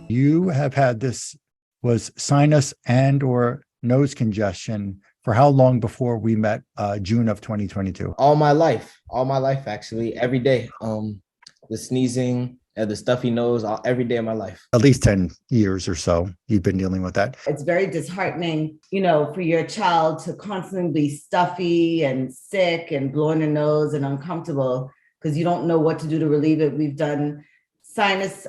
You have had this was sinus and or nose congestion for how long before we met? June of 2022. All my life, actually, every day. The sneezing and the stuffy nose, every day of my life. At least 10 years or so you've been dealing with that. It's very disheartening, for your child to constantly be stuffy and sick and blowing their nose and uncomfortable because you don't know what to do to relieve it. We've done sinus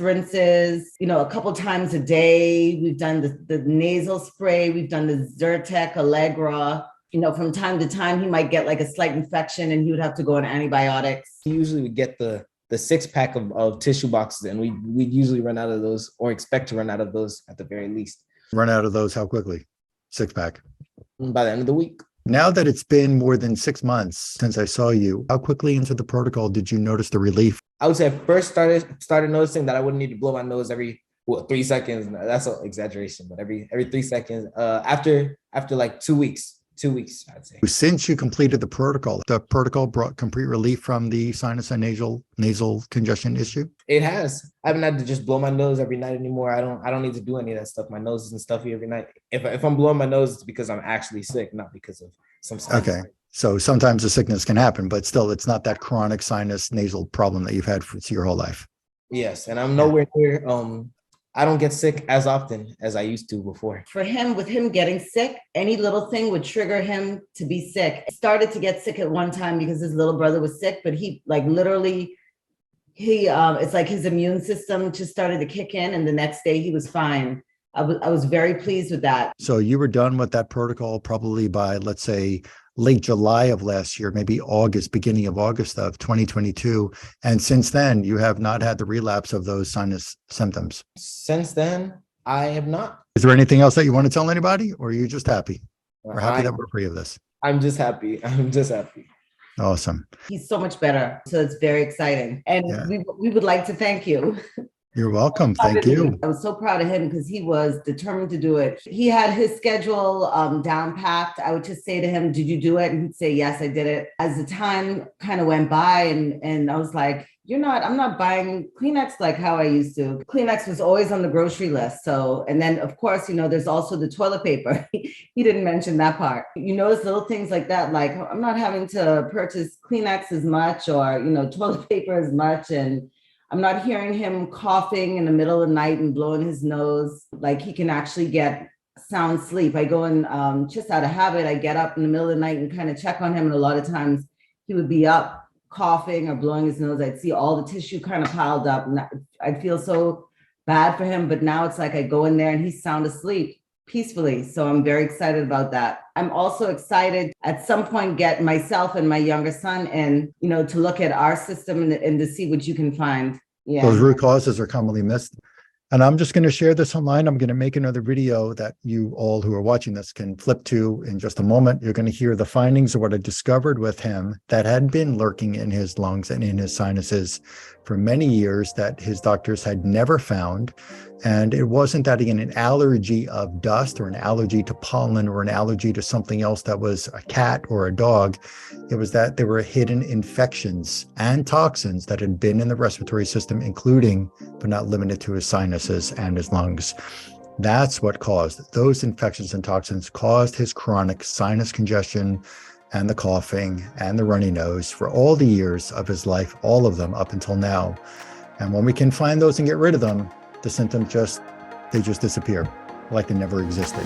rinses, a couple times a day. We've done the nasal spray. We've done the Zyrtec, Allegra. From time to time, he might get like a slight infection and he would have to go on antibiotics. Usually we get the 6-pack of tissue boxes, and we usually run out of those, or expect to run out of those at the very least. Run out of those how quickly? 6-pack? By the end of the week. Now that it's been more than 6 months since I saw you, how quickly into the protocol did you notice the relief? I would say I first started noticing that I wouldn't need to blow my nose every 3 seconds. That's an exaggeration, but every 3 seconds. After like 2 weeks. 2 weeks, I'd say. Since you completed the protocol brought complete relief from the sinus and nasal congestion issue? It has. I haven't had to just blow my nose every night anymore. I don't need to do any of that stuff. My nose isn't stuffy every night. If I'm blowing my nose, it's because I'm actually sick, not because of some sinus. Okay. So sometimes the sickness can happen, but still it's not that chronic sinus nasal problem that you've had for your whole life. Yes. And I'm nowhere near, I don't get sick as often as I used to before. For him, with him getting sick, any little thing would trigger him to be sick. He started to get sick at one time because his little brother was sick, but he it's like his immune system just started to kick in, and the next day he was fine. I was very pleased with that. So you were done with that protocol probably by, let's say, late July of last year, maybe beginning of August of 2022. And since then, you have not had the relapse of those sinus symptoms. Since then, I have not. Is there anything else that you want to tell anybody, or are you just happy? We're happy that we're free of this. I'm just happy. Awesome. He's so much better. So it's very exciting. And we would like to thank you. You're welcome. Thank you. I was so proud of him because he was determined to do it. He had his schedule down packed. I would just say to him, did you do it? And he'd say, yes, I did it. As the time kind of went by and I was like, I'm not buying Kleenex like how I used to. Kleenex was always on the grocery list. So, and then of course, there's also the toilet paper. He didn't mention that part. Notice little things like that. Like I'm not having to purchase Kleenex as much or, toilet paper as much. And I'm not hearing him coughing in the middle of the night and blowing his nose. Like he can actually get sound sleep. I go and just out of habit, I get up in the middle of the night and kind of check on him. And a lot of times he would be up coughing or blowing his nose. I'd see all the tissue kind of piled up. And I'd feel so bad for him. But now it's like I go in there and he's sound asleep peacefully. So I'm very excited about that. I'm also excited at some point get myself and my younger son in, to look at our system and to see what you can find. Yeah. Those root causes are commonly missed. And I'm just going to share this online. I'm going to make another video that you all who are watching this can flip to in just a moment. You're going to hear the findings of what I discovered with him that had been lurking in his lungs and in his sinuses for many years that his doctors had never found. And it wasn't that he had an allergy of dust or an allergy to pollen or an allergy to something else that was a cat or a dog. It was that there were hidden infections and toxins that had been in the respiratory system, including, but not limited to, his sinuses and his lungs. That's what caused those infections and toxins caused his chronic sinus congestion and the coughing and the runny nose for all the years of his life, all of them up until now. And when we can find those and get rid of them, the symptoms just disappear like they never existed.